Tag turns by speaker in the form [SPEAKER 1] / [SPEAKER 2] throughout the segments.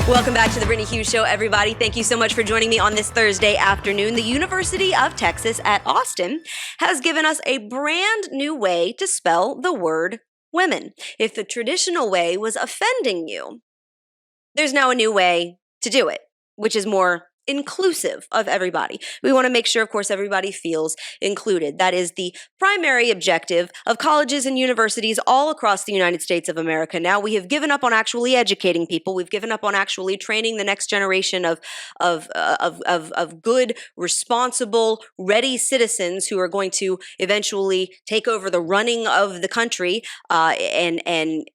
[SPEAKER 1] Welcome back to the Brittany Hughes Show, everybody. Thank you so much for joining me on this Thursday afternoon. The University of Texas at Austin has given us a brand new way to spell the word women. If the traditional way was offending you, there's now a new way to do it, which is more inclusive of everybody. We want to make sure, of course, everybody feels included. That is the primary objective of colleges and universities all across the United States of America. Now, we have given up on actually educating people. We've given up on actually training the next generation of good, responsible, ready citizens who are going to eventually take over the running of the country, in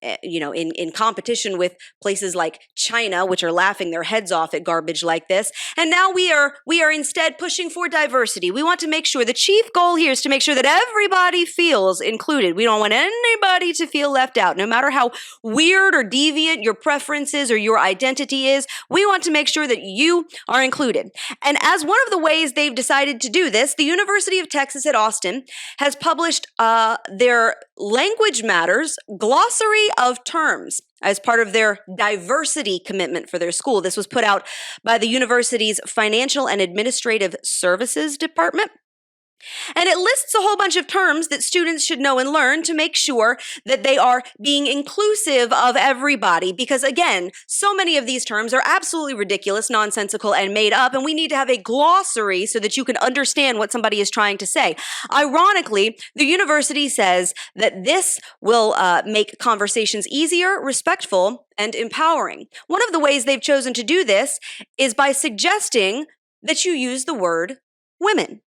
[SPEAKER 1] competition with places like China, which are laughing their heads off at garbage like this. And now we are instead pushing for diversity. We want to make sure, the chief goal here is to make sure that everybody feels included. We don't want anybody to feel left out. No matter how weird or deviant your preferences or your identity is, we want to make sure that you are included. And as one of the ways they've decided to do this, the University of Texas at Austin has published their Language Matters Glossary of Terms as part of their diversity commitment for their school. This was put out by the university's Financial and Administrative Services Department. And it lists a whole bunch of terms that students should know and learn to make sure that they are being inclusive of everybody. Because again, so many of these terms are absolutely ridiculous, nonsensical, and made up, and we need to have a glossary so that you can understand what somebody is trying to say. Ironically, the university says that this will make conversations easier, respectful, and empowering. One of the ways they've chosen to do this is by suggesting that you use the word women,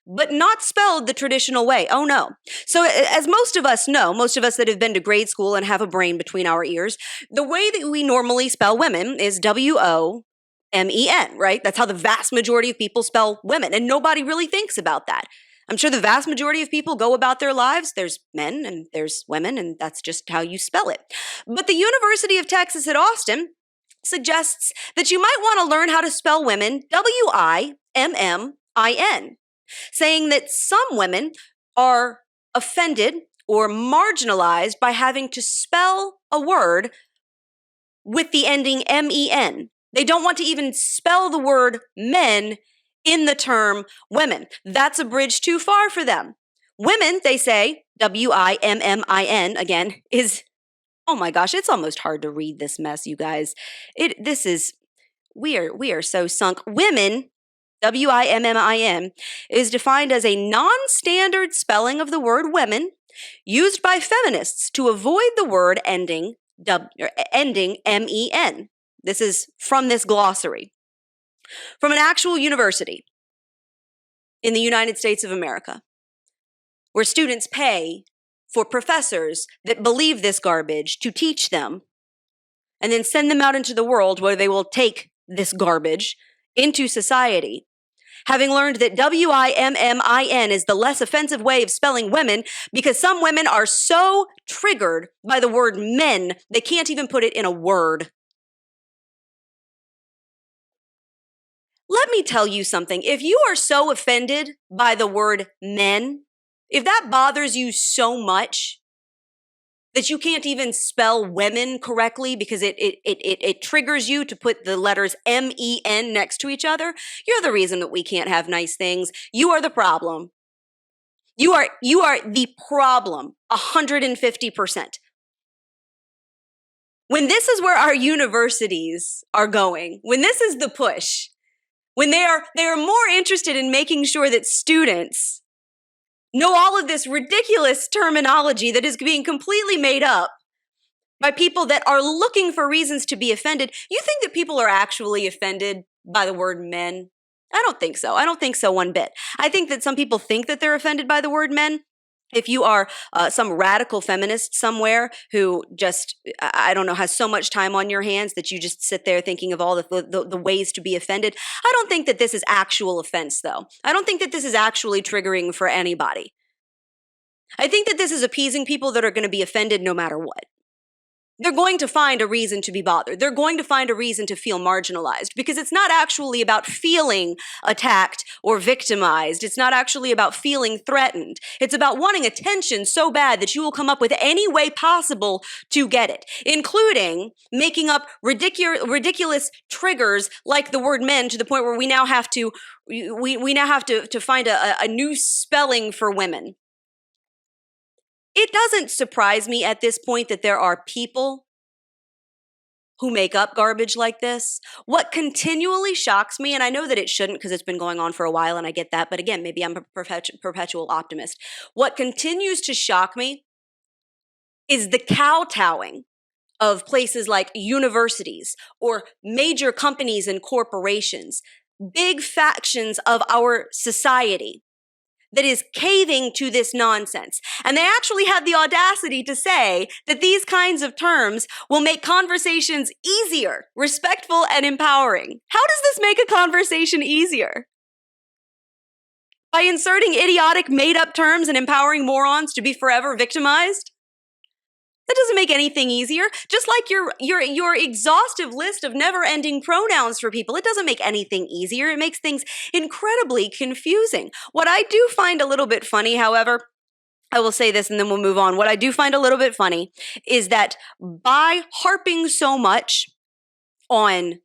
[SPEAKER 1] but not spelled the traditional way. Oh no. So as most of us know, most of us that have been to grade school and have a brain between our ears, the way that we normally spell women is W-O-M-E-N, right? That's how the vast majority of people spell women, and nobody really thinks about that. I'm sure the vast majority of people go about their lives. There's men and there's women, and that's just how you spell it. But the University of Texas at Austin suggests that you might want to learn how to spell women W-I-M-M-I-N, saying that some women are offended or marginalized by having to spell a word with the ending M-E-N. They don't want to even spell the word men in the term women. That's a bridge too far for them. Women, they say, W-I-M-M-I-N, again, is, oh my gosh, it's almost hard to read this mess, you guys. We are so sunk. Women, W-I-M-M-I-N, is defined as a non-standard spelling of the word women used by feminists to avoid the word ending M-E-N. This is from this glossary. From an actual university in the United States of America, where students pay for professors that believe this garbage to teach them and then send them out into the world where they will take this garbage into society. Having learned that W-I-M-M-I-N is the less offensive way of spelling women because some women are so triggered by the word men, they can't even put it in a word. Let me tell you something. If you are so offended by the word men, if that bothers you so much that you can't even spell women correctly because it triggers you to put the letters M-E-N next to each other, you're the reason that we can't have nice things. You are the problem. You are the problem, 150%. When this is where our universities are going, when this is the push, when they are more interested in making sure that students know all of this ridiculous terminology that is being completely made up by people that are looking for reasons to be offended. You think that people are actually offended by the word men? I don't think so. I don't think so one bit. I think that some people think that they're offended by the word men. If you are some radical feminist somewhere who just, I don't know, has so much time on your hands that you just sit there thinking of all the ways to be offended. I don't think that this is actual offense, though. I don't think that this is actually triggering for anybody. I think that this is appeasing people that are going to be offended no matter what. they're going to find a reason to be bothered. They're going to find a reason to feel marginalized, because it's not actually about feeling attacked or victimized. It's not actually about feeling threatened. It's about wanting attention so bad that you will come up with any way possible to get it, including making up ridiculous triggers like the word men, to the point where we now have to find a new spelling for women. It doesn't surprise me at this point that there are people who make up garbage like this. What continually shocks me, and I know that it shouldn't because it's been going on for a while and I get that, but again, maybe I'm a perpetual optimist. What continues to shock me is the kowtowing of places like universities or major companies and corporations, big factions of our society that is caving to this nonsense. And they actually had the audacity to say that these kinds of terms will make conversations easier, respectful, and empowering. How does this make a conversation easier? By inserting idiotic, made-up terms and empowering morons to be forever victimized? That doesn't make anything easier. Just like your exhaustive list of never-ending pronouns for people, it doesn't make anything easier. It makes things incredibly confusing. What I do find a little bit funny, however, I will say this and then we'll move on. What I do find a little bit funny is that by harping so much on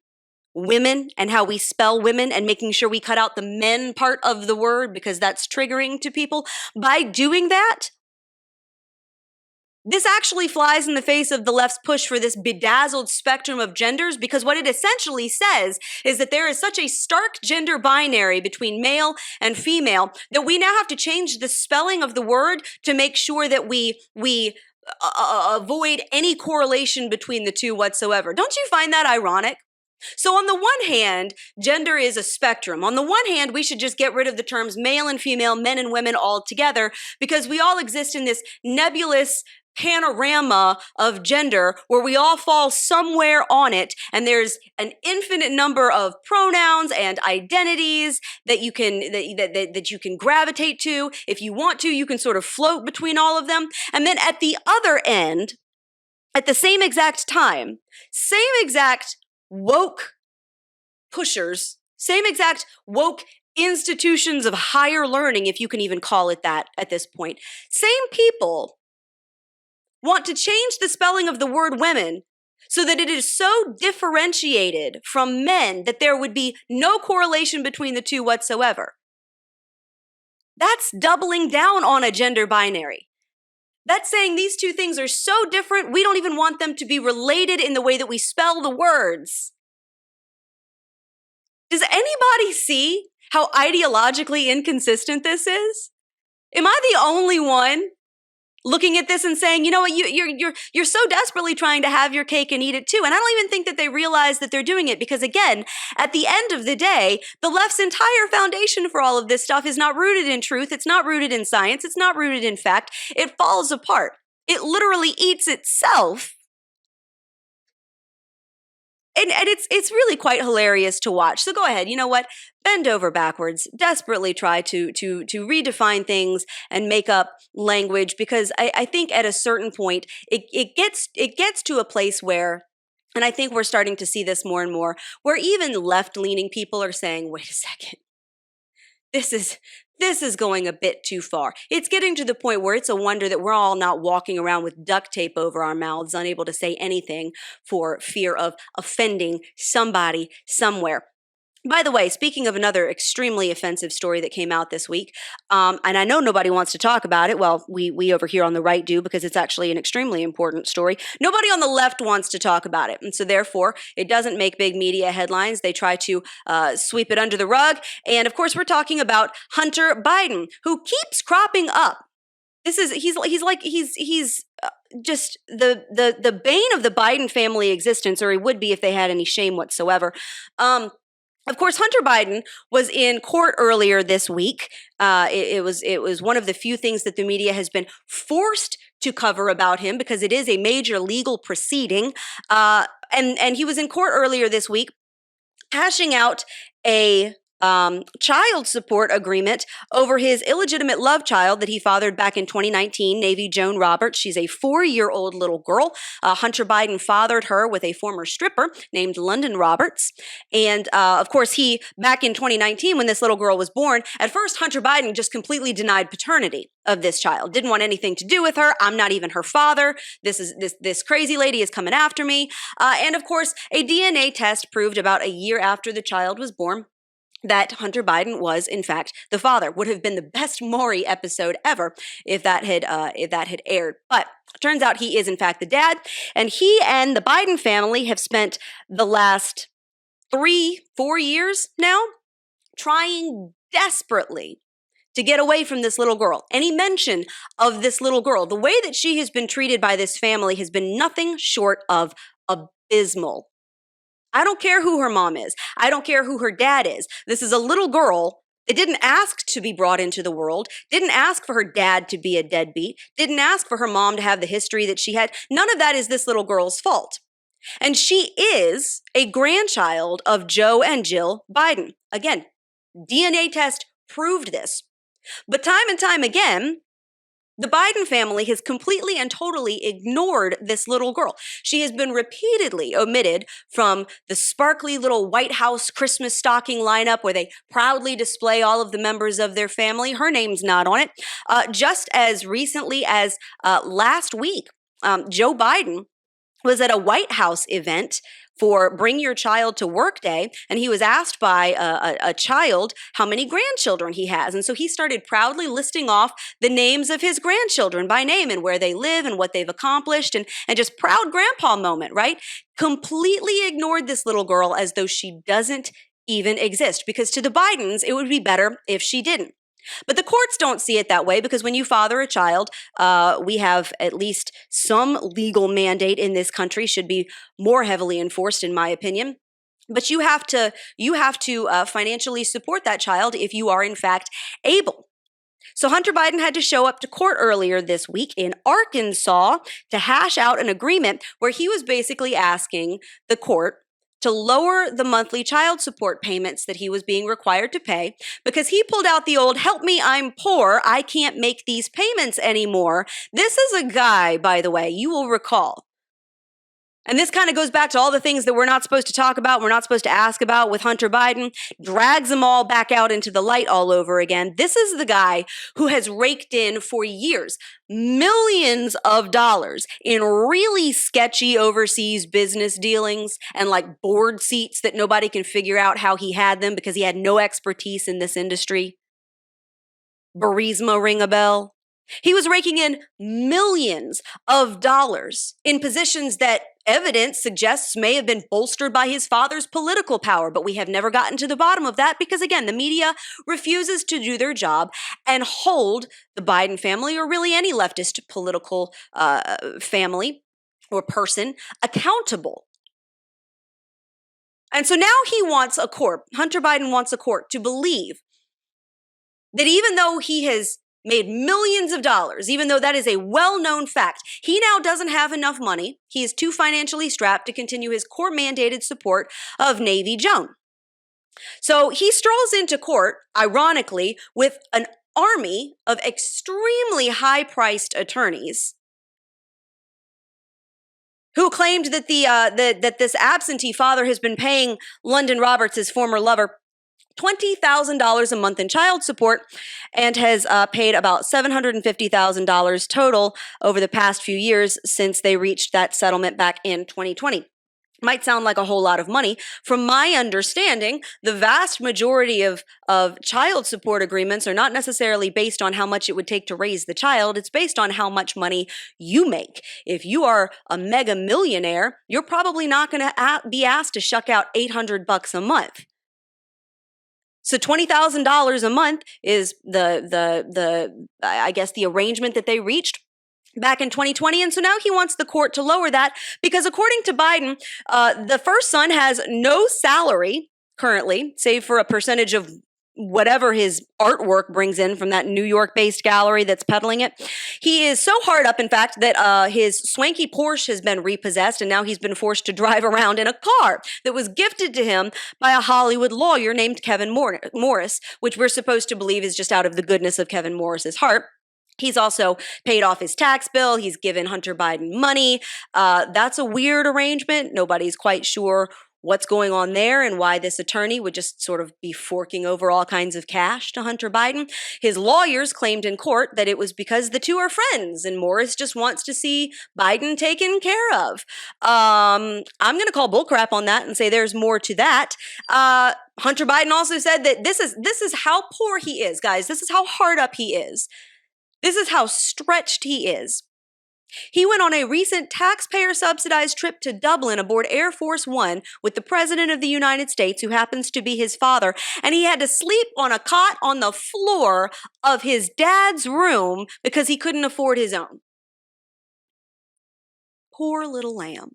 [SPEAKER 1] women and how we spell women and making sure we cut out the men part of the word because that's triggering to people, by doing that, this actually flies in the face of the left's push for this bedazzled spectrum of genders, because what it essentially says is that there is such a stark gender binary between male and female that we now have to change the spelling of the word to make sure that we avoid any correlation between the two whatsoever. Don't you find that ironic? So on the one hand, gender is a spectrum. On the one hand, we should just get rid of the terms male and female, men and women altogether, because we all exist in this nebulous panorama of gender where we all fall somewhere on it, and there's an infinite number of pronouns and identities that you can that you can gravitate to. If you want to, you can sort of float between all of them. And then at the other end, at the same exact time, same exact woke pushers, same exact woke institutions of higher learning, if you can even call it that at this point, same people want to change the spelling of the word women so that it is so differentiated from men that there would be no correlation between the two whatsoever. That's doubling down on a gender binary. That's saying these two things are so different, we don't even want them to be related in the way that we spell the words. Does anybody see how ideologically inconsistent this is? Am I the only one looking at this and saying, you know what, you're so desperately trying to have your cake and eat it too? And I don't even think that they realize that they're doing it, because again, at the end of the day, the left's entire foundation for all of this stuff is not rooted in truth. It's not rooted in science. It's not rooted in fact. It falls apart. It literally eats itself. And it's really quite hilarious to watch. So go ahead, you know what? Bend over backwards. Desperately try to redefine things and make up language, because I think at a certain point it gets to a place where, and I think we're starting to see this more and more, where even left-leaning people are saying, wait a second, this is going a bit too far. It's getting to the point where it's a wonder that we're all not walking around with duct tape over our mouths, unable to say anything for fear of offending somebody somewhere. By the way, speaking of another extremely offensive story that came out this week, and I know nobody wants to talk about it. Well, we over here on the right do, because it's actually an extremely important story. Nobody on the left wants to talk about it. And so therefore, it doesn't make big media headlines. They try to sweep it under the rug. And of course, we're talking about Hunter Biden, who keeps cropping up. He's just the bane of the Biden family existence, or he would be if they had any shame whatsoever. Of course, Hunter Biden was in court earlier this week. It was one of the few things that the media has been forced to cover about him, because it is a major legal proceeding. And he was in court earlier this week, hashing out a child support agreement over his illegitimate love child that he fathered back in 2019, Navy Joan Roberts. She's a 4-year-old little girl. Hunter Biden fathered her with a former stripper named London Roberts. And of course, back in 2019, when this little girl was born, at first, Hunter Biden just completely denied paternity of this child. Didn't want anything to do with her. I'm not even her father. This crazy lady is coming after me. And of course, a DNA test proved about a year after the child was born that Hunter Biden was, in fact, the father. Would have been the best Maury episode ever if that had aired. But turns out he is, in fact, the dad. And he and the Biden family have spent the last 3-4 years now trying desperately to get away from this little girl. Any mention of this little girl, the way that she has been treated by this family has been nothing short of abysmal. I don't care who her mom is. I don't care who her dad is. This is a little girl that didn't ask to be brought into the world, didn't ask for her dad to be a deadbeat, didn't ask for her mom to have the history that she had. None of that is this little girl's fault. And she is a grandchild of Joe and Jill Biden. Again, DNA test proved this. But time and time again, the Biden family has completely and totally ignored this little girl. She has been repeatedly omitted from the sparkly little White House Christmas stocking lineup where they proudly display all of the members of their family. Her name's not on it. Just as recently as last week, Joe Biden was at a White House event for Bring Your Child to Work Day, and he was asked by a child how many grandchildren he has. And so he started proudly listing off the names of his grandchildren by name and where they live and what they've accomplished, and just proud grandpa moment, right? Completely ignored this little girl as though she doesn't even exist, because to the Bidens, it would be better if she didn't. But the courts don't see it that way, because when you father a child, we have at least some legal mandate in this country, should be more heavily enforced, in my opinion. But you have to financially support that child if you are in fact able. So Hunter Biden had to show up to court earlier this week in Arkansas to hash out an agreement where he was basically asking the court to lower the monthly child support payments that he was being required to pay, because he pulled out the old, help me, I'm poor, I can't make these payments anymore. This is a guy, by the way, you will recall. And this kind of goes back to all the things that we're not supposed to talk about, we're not supposed to ask about with Hunter Biden, drags them all back out into the light all over again. This is the guy who has raked in for years millions of dollars in really sketchy overseas business dealings and like board seats that nobody can figure out how he had them because he had no expertise in this industry. Burisma, ring a bell? He was raking in millions of dollars in positions that evidence suggests may have been bolstered by his father's political power, but we have never gotten to the bottom of that because, again, the media refuses to do their job and hold the Biden family, or really any leftist political family or person, accountable. And so now he wants a court, Hunter Biden wants a court to believe that even though he has made millions of dollars, even though that is a well-known fact, he now doesn't have enough money. He is too financially strapped to continue his court-mandated support of Navy Joan. So he strolls into court, ironically, with an army of extremely high-priced attorneys who claimed that that this absentee father has been paying London Roberts, his former lover, $20,000 a month in child support, and has paid about $750,000 total over the past few years since they reached that settlement back in 2020. Might sound like a whole lot of money. From my understanding, the vast majority of child support agreements are not necessarily based on how much it would take to raise the child. It's based on how much money you make. If you are a mega millionaire, you're probably not going to be asked to shuck out $800 a month. So $20,000 a month is I guess the arrangement that they reached back in 2020. And so now he wants the court to lower that because, according to Biden, the first son has no salary currently, save for a percentage of whatever his artwork brings in from that New York-based gallery that's peddling it. He is so hard up, in fact, that his swanky Porsche has been repossessed, and now he's been forced to drive around in a car that was gifted to him by a Hollywood lawyer named Kevin Morris, which we're supposed to believe is just out of the goodness of Kevin Morris's heart. He's also paid off his tax bill. He's given Hunter Biden money. That's a weird arrangement. Nobody's quite sure what's going on there and why this attorney would just sort of be forking over all kinds of cash to Hunter Biden. His lawyers claimed in court that it was because the two are friends and Morris just wants to see Biden taken care of. I'm going to call bullcrap on that and say there's more to that. Hunter Biden also said that this is how poor he is, guys. This is how hard up he is. This is how stretched he is. He went on a recent taxpayer-subsidized trip to Dublin aboard Air Force One with the President of the United States, who happens to be his father, and he had to sleep on a cot on the floor of his dad's room because he couldn't afford his own. Poor little lamb.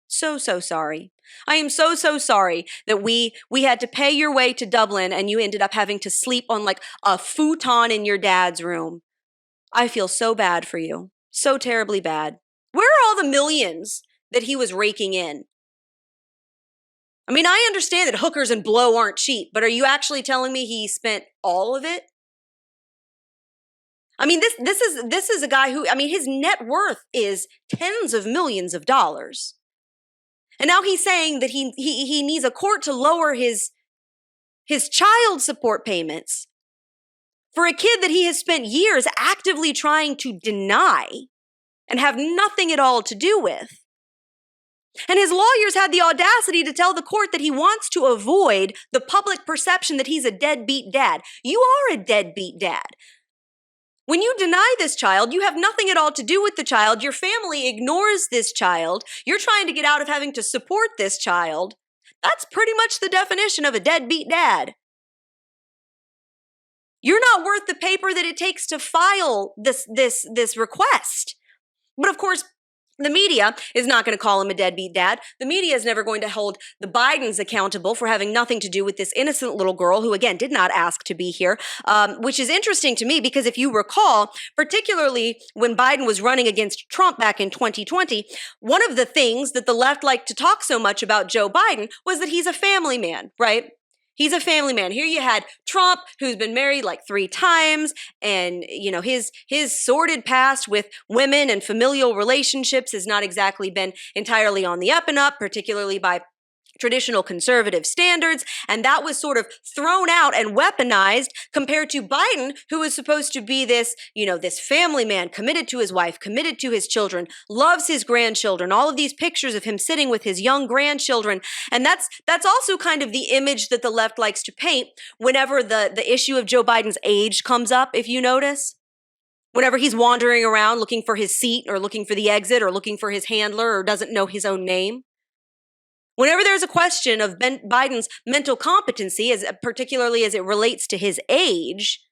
[SPEAKER 1] So sorry. I am so sorry that we had to pay your way to Dublin and you ended up having to sleep on like a futon in your dad's room. I feel so bad for you. So terribly bad. Where are all the millions that he was raking in? I mean, I understand that hookers and blow aren't cheap, but are you actually telling me he spent all of it? I mean, this is a guy who, I mean, his net worth is tens of millions of dollars. And now he's saying that he needs a court to lower his child support payments for a kid that he has spent years actively trying to deny and have nothing at all to do with. And his lawyers had the audacity to tell the court that he wants to avoid the public perception that he's a deadbeat dad. You are a deadbeat dad. When you deny this child, you have nothing at all to do with the child. Your family ignores this child. You're trying to get out of having to support this child. That's pretty much the definition of a deadbeat dad. You're not worth the paper that it takes to file this request. But of course, the media is not going to call him a deadbeat dad. The media is never going to hold the Bidens accountable for having nothing to do with this innocent little girl who, again, did not ask to be here, which is interesting to me because if you recall, particularly when Biden was running against Trump back in 2020, one of the things that the left liked to talk so much about Joe Biden was that he's a family man, right? He's a family man. Here you had Trump, who's been married like 3 times, and you know his sordid past with women and familial relationships has not exactly been entirely on the up and up, particularly by traditional conservative standards, and that was sort of thrown out and weaponized compared to Biden, who is supposed to be this, this family man, committed to his wife, committed to his children, loves his grandchildren, all of these pictures of him sitting with his young grandchildren. And that's also kind of the image that the left likes to paint whenever the issue of Joe Biden's age comes up, if you notice. Whenever he's wandering around looking for his seat or looking for the exit or looking for his handler or doesn't know his own name. Whenever there's a question of Biden's mental competency, particularly as it relates to his age,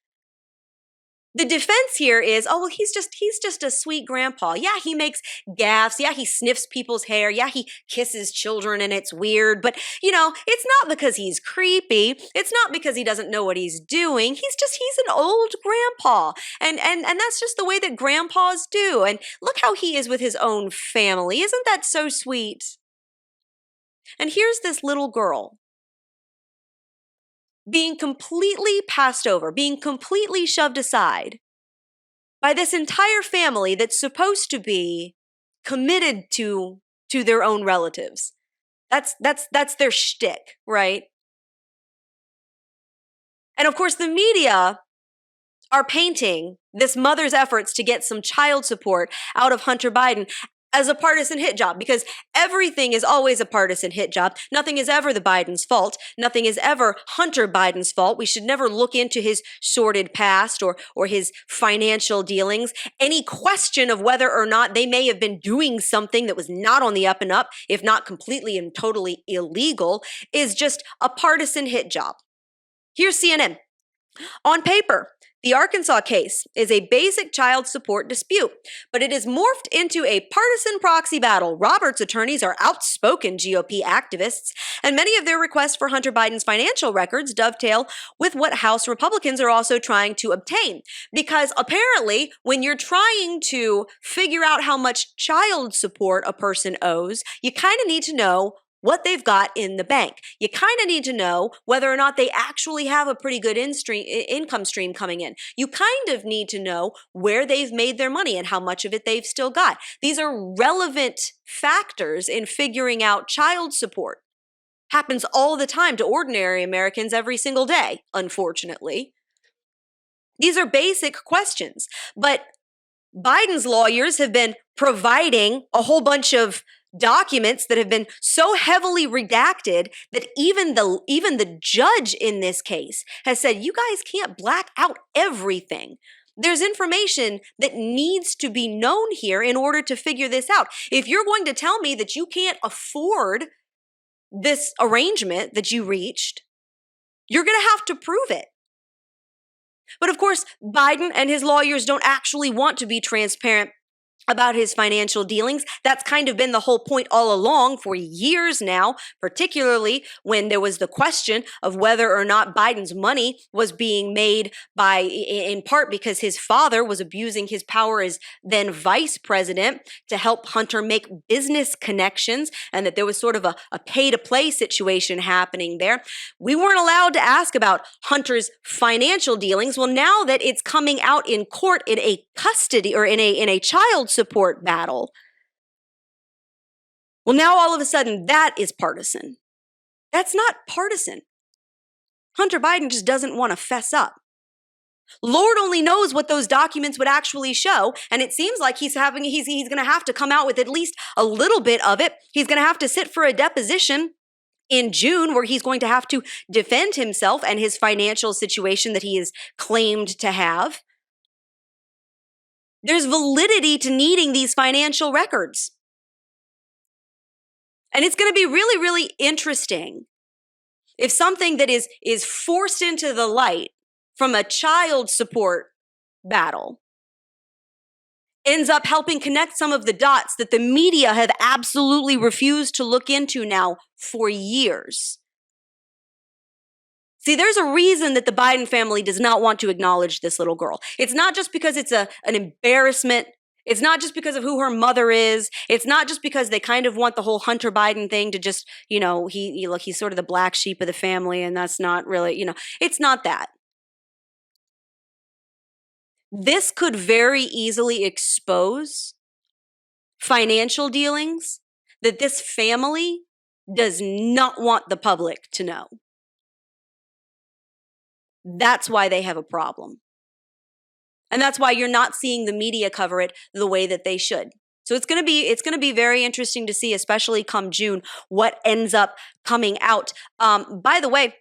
[SPEAKER 1] the defense here is, oh, well, he's just a sweet grandpa. Yeah, he makes gaffes. Yeah, he sniffs people's hair. Yeah, he kisses children and it's weird. But, it's not because he's creepy. It's not because he doesn't know what he's doing. He's an old grandpa. And that's just the way that grandpas do. And look how he is with his own family. Isn't that so sweet? And here's this little girl being completely passed over, being completely shoved aside by this entire family that's supposed to be committed to their own relatives. That's their shtick, right? And of course, the media are painting this mother's efforts to get some child support out of Hunter Biden as a partisan hit job, because everything is always a partisan hit job. Nothing is ever the Biden's fault. Nothing is ever Hunter Biden's fault. We should never look into his sordid past or his financial dealings. Any question of whether or not they may have been doing something that was not on the up and up, if not completely and totally illegal, is just a partisan hit job. Here's CNN. On paper, The Arkansas case is a basic child support dispute, but it is morphed into a partisan proxy battle. Roberts' attorneys are outspoken GOP activists, and many of their requests for Hunter Biden's financial records dovetail with what House Republicans are also trying to obtain. Because apparently, when you're trying to figure out how much child support a person owes, you kind of need to know what they've got in the bank. You kind of need to know whether or not they actually have a pretty good income stream coming in. You kind of need to know where they've made their money and how much of it they've still got. These are relevant factors in figuring out child support. Happens all the time to ordinary Americans every single day, unfortunately. These are basic questions, but Biden's lawyers have been providing a whole bunch of documents that have been so heavily redacted that even the judge in this case has said, you guys can't black out everything. There's information that needs to be known here in order to figure this out. If you're going to tell me that you can't afford this arrangement that you reached, you're going to have to prove it. But of course, Biden and his lawyers don't actually want to be transparent about his financial dealings. That's kind of been the whole point all along for years now, particularly when there was the question of whether or not Biden's money was being made in part because his father was abusing his power as then vice president to help Hunter make business connections, and that there was sort of a pay-to-play situation happening there. We weren't allowed to ask about Hunter's financial dealings. Well, now that it's coming out in court in a custody or in a child support battle, well, now all of a sudden that is partisan. That's not partisan. Hunter Biden just doesn't want to fess up. Lord only knows what those documents would actually show, and it seems like he's going to have to come out with at least a little bit of it. He's going to have to sit for a deposition in June where he's going to have to defend himself and his financial situation that he is claimed to have. There's validity to needing these financial records. And it's going to be really, really interesting if something that is forced into the light from a child support battle ends up helping connect some of the dots that the media have absolutely refused to look into now for years. See, there's a reason that the Biden family does not want to acknowledge this little girl. It's not just because it's an embarrassment. It's not just because of who her mother is. It's not just because they kind of want the whole Hunter Biden thing to just, he's sort of the black sheep of the family, and that's not really, it's not that. This could very easily expose financial dealings that this family does not want the public to know. That's why they have a problem. And that's why you're not seeing the media cover it the way that they should. So it's going to be very interesting to see, especially come June, what ends up coming out. By the way,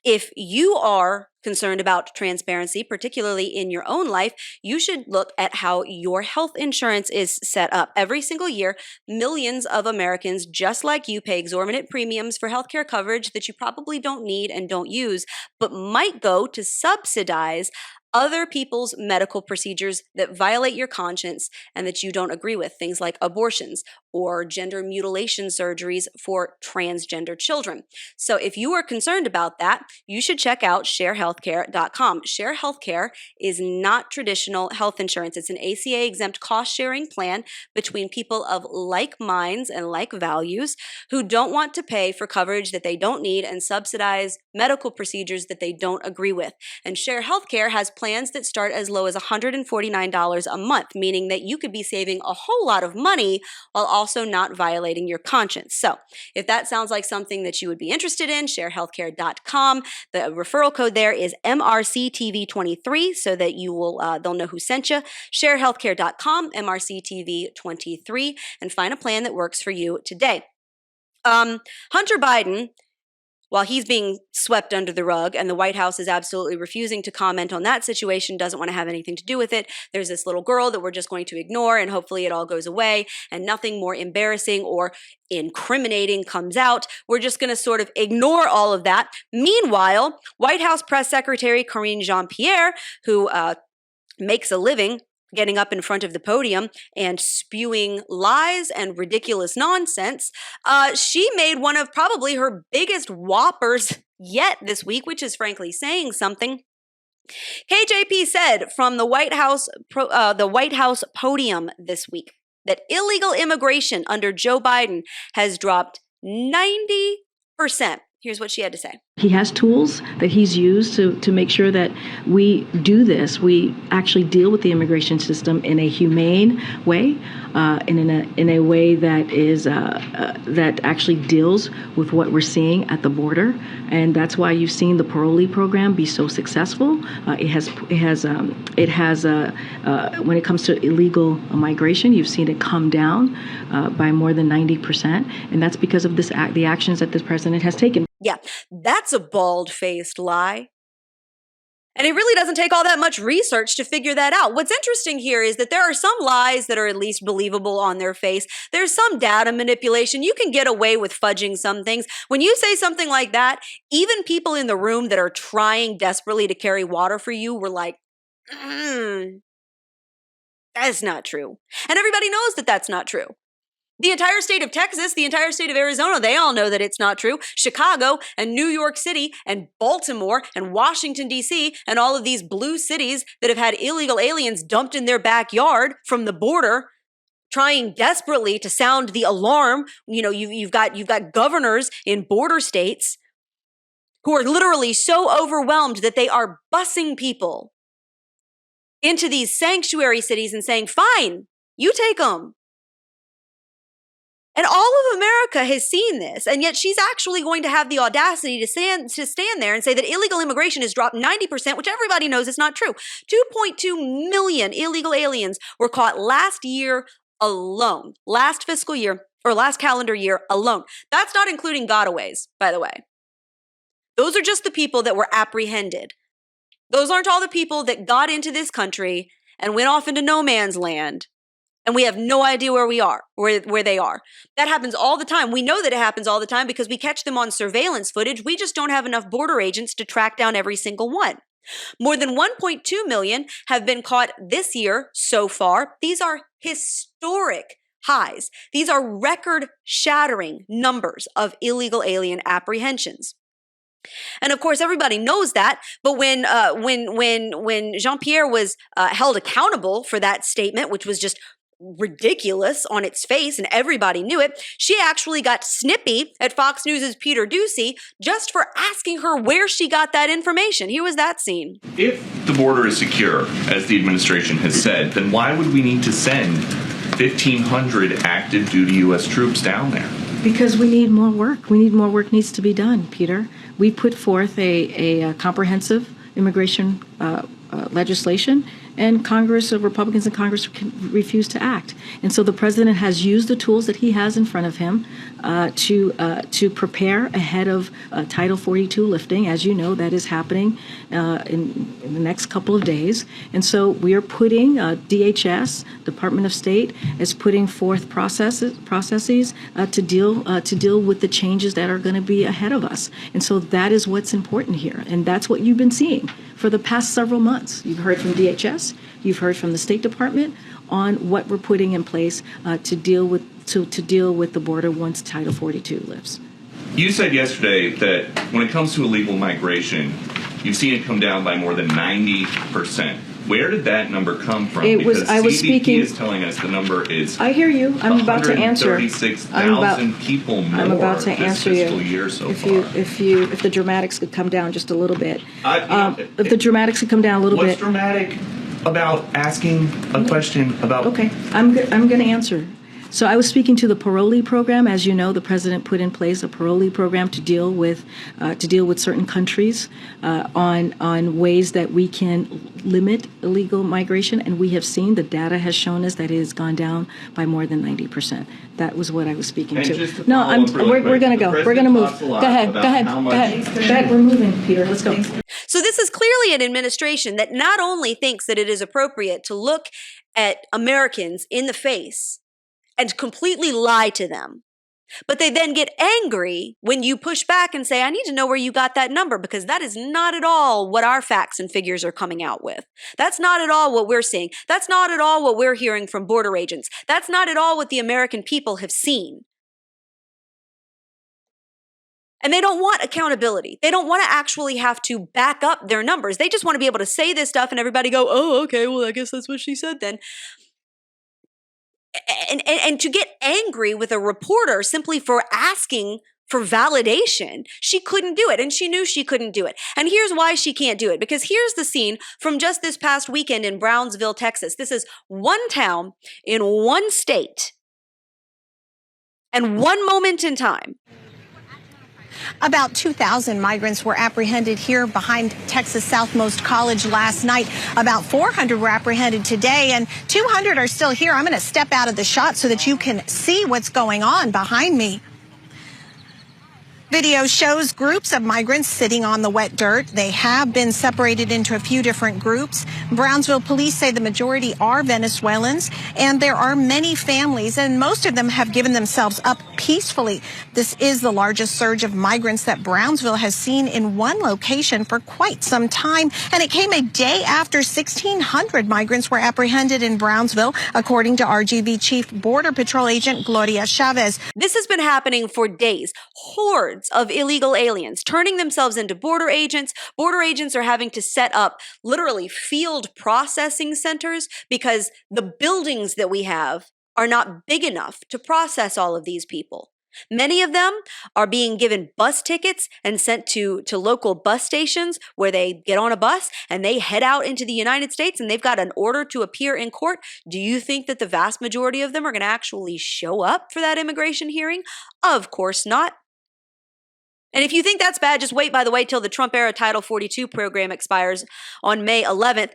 [SPEAKER 1] if you are concerned about transparency, particularly in your own life, you should look at how your health insurance is set up. Every single year, millions of Americans just like you pay exorbitant premiums for healthcare coverage that you probably don't need and don't use, but might go to subsidize other people's medical procedures that violate your conscience and that you don't agree with, things like abortions or gender mutilation surgeries for transgender children. So if you are concerned about that, you should check out sharehealthcare.com. Share Healthcare is not traditional health insurance. It's an ACA exempt cost sharing plan between people of like minds and like values who don't want to pay for coverage that they don't need and subsidize medical procedures that they don't agree with. And Share Healthcare has plans that start as low as $149 a month, meaning that you could be saving a whole lot of money while also not violating your conscience. So if that sounds like something that you would be interested in, sharehealthcare.com. The referral code there is MRCTV23 so that you will they'll know who sent you. Sharehealthcare.com, MRCTV23, and find a plan that works for you today. Hunter Biden while he's being swept under the rug and the White House is absolutely refusing to comment on that situation, doesn't want to have anything to do with it, there's this little girl that we're just going to ignore and hopefully it all goes away and nothing more embarrassing or incriminating comes out. We're just going to sort of ignore all of that. Meanwhile, White House Press Secretary Karine Jean-Pierre, who makes a living getting up in front of the podium and spewing lies and ridiculous nonsense, she made one of probably her biggest whoppers yet this week, which is frankly saying something. KJP said from the White House podium this week that illegal immigration under Joe Biden has dropped 90%. Here's what she had to say.
[SPEAKER 2] He has tools that he's used to make sure that we do this. We actually deal with the immigration system in a humane way, and in a way that is that actually deals with what we're seeing at the border. And that's why you've seen the parolee program be so successful. It has when it comes to illegal migration, you've seen it come down by more than 90%, and that's because of the actions that this president has taken.
[SPEAKER 1] Yeah, that's a bald-faced lie. And it really doesn't take all that much research to figure that out. What's interesting here is that there are some lies that are at least believable on their face. There's some data manipulation. You can get away with fudging some things. When you say something like that, even people in the room that are trying desperately to carry water for you were like, that's not true. And everybody knows that that's not true. The entire state of Texas, the entire state of Arizona, they all know that it's not true. Chicago and New York City and Baltimore and Washington, D.C. and all of these blue cities that have had illegal aliens dumped in their backyard from the border, trying desperately to sound the alarm. You know, you've got governors in border states who are literally so overwhelmed that they are busing people into these sanctuary cities and saying, fine, you take them. And all of America has seen this, and yet she's actually going to have the audacity to stand there and say that illegal immigration has dropped 90%, which everybody knows is not true. 2.2 million illegal aliens were caught last year alone, last fiscal year, or last calendar year alone. That's not including gotaways, by the way. Those are just the people that were apprehended. Those aren't all the people that got into this country and went off into no man's land. And we have no idea where they are. That happens all the time. We know that it happens all the time because we catch them on surveillance footage. We just don't have enough border agents to track down every single one. More than 1.2 million have been caught this year so far. These are historic highs. These are record-shattering numbers of illegal alien apprehensions. And of course, everybody knows that. But when Jean-Pierre was held accountable for that statement, which was just ridiculous on its face and everybody knew it, she actually got snippy at Fox News' Peter Doocy just for asking her where she got that information. Here was that scene.
[SPEAKER 3] If the border is secure, as the administration has said, then why would we need to send 1,500 active duty U.S. troops down there?
[SPEAKER 2] Because we need more work. More work needs to be done, Peter. We put forth a comprehensive immigration legislation, and Republicans in Congress refuse to act. And so the president has used the tools that he has in front of him to prepare ahead of Title 42 lifting. As you know, that is happening in the next couple of days. And so we are putting DHS, Department of State, is putting forth processes to deal with the changes that are going to be ahead of us. And so that is what's important here, and that's what you've been seeing for the past several months. You've heard from DHS, you've heard from the State Department on what we're putting in place to deal with the border once Title 42 lifts.
[SPEAKER 3] You said yesterday that when it comes to illegal migration, you've seen it come down by more than 90%. Where did that number come from? Because CBP is telling us the number is.
[SPEAKER 2] I hear you. I'm about to answer.
[SPEAKER 3] 136,000 people more.
[SPEAKER 2] I'm about to answer
[SPEAKER 3] this fiscal year so far.
[SPEAKER 2] If the dramatics could come down just a little bit. If the dramatics could come down a little bit.
[SPEAKER 3] What's dramatic about asking a question about?
[SPEAKER 2] Okay, I'm going to answer. So I was speaking to the parolee program. As you know, the president put in place a parolee program to deal with certain countries on ways that we can limit illegal migration, and we have seen the data has shown us that it has gone down by more than 90%. That was what I was speaking
[SPEAKER 3] and
[SPEAKER 2] to. No, we're going to go. We're going to move. Go ahead. We're moving, Peter. Let's go.
[SPEAKER 1] So this is clearly an administration that not only thinks that it is appropriate to look at Americans in the face and completely lie to them, but they then get angry when you push back and say, I need to know where you got that number, because that is not at all what our facts and figures are coming out with. That's not at all what we're seeing. That's not at all what we're hearing from border agents. That's not at all what the American people have seen. And they don't want accountability. They don't want to actually have to back up their numbers. They just want to be able to say this stuff and everybody go, oh, okay, well, I guess that's what she said then. And to get angry with a reporter simply for asking for validation, she couldn't do it. And she knew she couldn't do it. And here's why she can't do it. Because here's the scene from just this past weekend in Brownsville, Texas. This is one town in one state and one moment in time.
[SPEAKER 4] About 2,000 migrants were apprehended here behind Texas Southmost College last night. About 400 were apprehended today, and 200 are still here. I'm going to step out of the shot so that you can see what's going on behind me. Video shows groups of migrants sitting on the wet dirt. They have been separated into a few different groups. Brownsville police say the majority are Venezuelans, and there are many families, and most of them have given themselves up peacefully. This is the largest surge of migrants that Brownsville has seen in one location for quite some time, and it came a day after 1,600 migrants were apprehended in Brownsville, according to RGV Chief Border Patrol Agent Gloria Chavez.
[SPEAKER 1] This has been happening for days. Hordes of illegal aliens turning themselves into border agents. Border agents are having to set up literally field processing centers because the buildings that we have are not big enough to process all of these people. Many of them are being given bus tickets and sent to local bus stations where they get on a bus and they head out into the United States and they've got an order to appear in court. Do you think that the vast majority of them are going to actually show up for that immigration hearing? Of course not. And if you think that's bad, just wait, by the way, till the Trump-era Title 42 program expires on May 11th.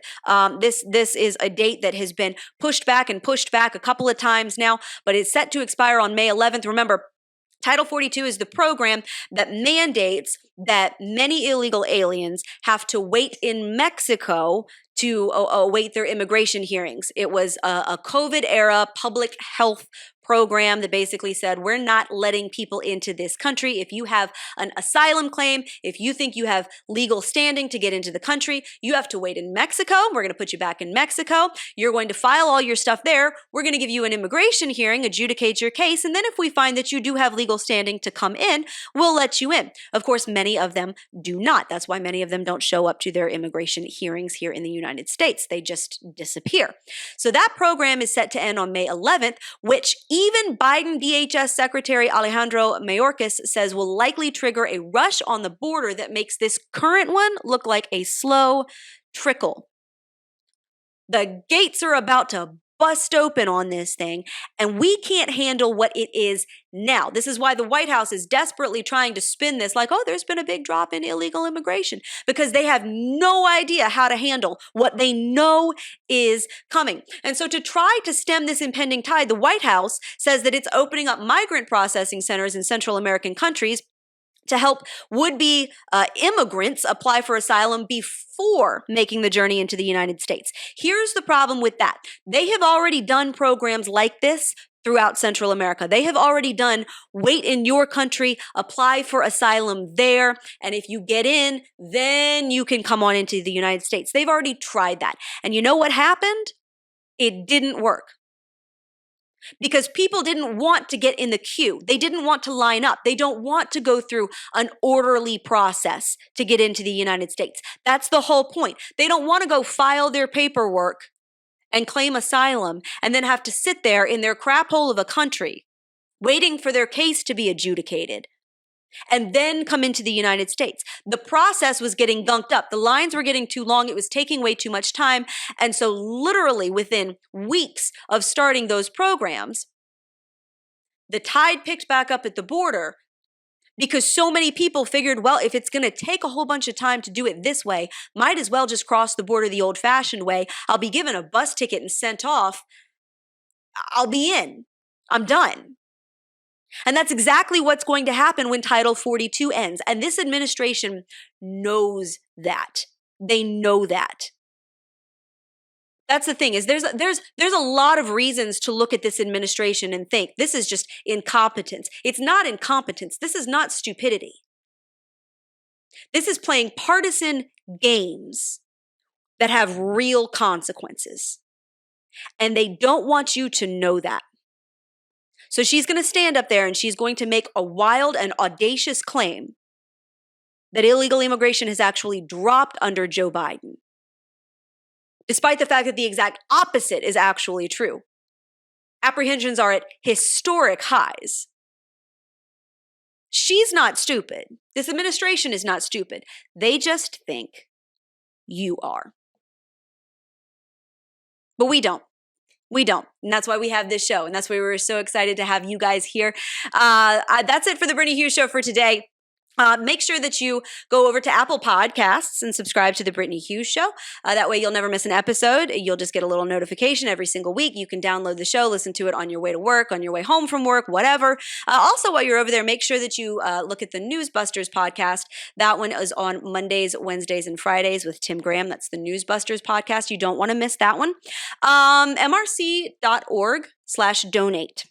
[SPEAKER 1] This is a date that has been pushed back a couple of times now, but it's set to expire on May 11th. Remember, Title 42 is the program that mandates that many illegal aliens have to wait in Mexico to await their immigration hearings. It was a COVID-era public health program that basically said, we're not letting people into this country. If you have an asylum claim, if you think you have legal standing to get into the country, you have to wait in Mexico. We're going to put you back in Mexico. You're going to file all your stuff there. We're going to give you an immigration hearing, adjudicate your case, and then if we find that you do have legal standing to come in, we'll let you in. Of course, many of them do not. That's why many of them don't show up to their immigration hearings here in the United States. They just disappear. So that program is set to end on May 11th, which even Biden DHS Secretary Alejandro Mayorkas says will likely trigger a rush on the border that makes this current one look like a slow trickle. The gates are about to bust open on this thing, and we can't handle what it is now. This is why the White House is desperately trying to spin this like, oh, there's been a big drop in illegal immigration, because they have no idea how to handle what they know is coming. And so to try to stem this impending tide, the White House says that it's opening up migrant processing centers in Central American countries to help would-be immigrants apply for asylum before making the journey into the United States. Here's the problem with that. They have already done programs like this throughout Central America. They have already done wait in your country, apply for asylum there, and if you get in, then you can come on into the United States. They've already tried that. And you know what happened? It didn't work. Because people didn't want to get in the queue. They didn't want to line up. They don't want to go through an orderly process to get into the United States. That's the whole point. They don't want to go file their paperwork and claim asylum and then have to sit there in their crap hole of a country waiting for their case to be adjudicated and then come into the United States. The process was getting gunked up. The lines were getting too long. It was taking way too much time. And so literally within weeks of starting those programs, the tide picked back up at the border because so many people figured, well, if it's going to take a whole bunch of time to do it this way, might as well just cross the border the old-fashioned way. I'll be given a bus ticket and sent off. I'll be in. I'm done. And that's exactly what's going to happen when Title 42 ends. And this administration knows that. They know that. That's the thing, is there's a lot of reasons to look at this administration and think this is just incompetence. It's not incompetence. This is not stupidity. This is playing partisan games that have real consequences. And they don't want you to know that. So she's going to stand up there and she's going to make a wild and audacious claim that illegal immigration has actually dropped under Joe Biden, despite the fact that the exact opposite is actually true. Apprehensions are at historic highs. She's not stupid. This administration is not stupid. They just think you are. But we don't. We don't. And that's why we have this show. And that's why we're so excited to have you guys here. That's it for the Brittany Hughes Show for today. Make sure that you go over to Apple Podcasts and subscribe to The Brittany Hughes Show. That way you'll never miss an episode. You'll just get a little notification every single week. You can download the show, listen to it on your way to work, on your way home from work, whatever. Also, while you're over there, make sure that you look at the Newsbusters podcast. That one is on Mondays, Wednesdays, and Fridays with Tim Graham. That's the Newsbusters podcast. You don't want to miss that one. MRC.org/donate.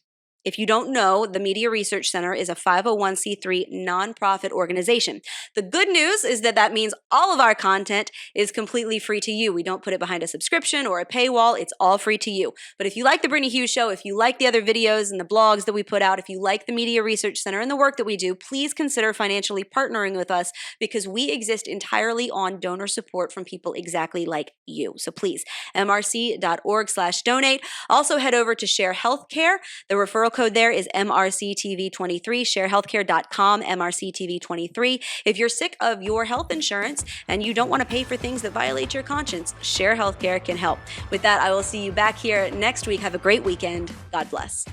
[SPEAKER 1] If you don't know, the Media Research Center is a 501c3 nonprofit organization. The good news is that means all of our content is completely free to you. We don't put it behind a subscription or a paywall. It's all free to you. But if you like the Brittany Hughes Show, if you like the other videos and the blogs that we put out, if you like the Media Research Center and the work that we do, please consider financially partnering with us because we exist entirely on donor support from people exactly like you. So please, MRC.org/donate. Also head over to Share Healthcare. The referral code there is MRCTV23, sharehealthcare.com, MRCTV23. If you're sick of your health insurance and you don't want to pay for things that violate your conscience, Share Healthcare can help. With that, I will see you back here next week. Have a great weekend. God bless.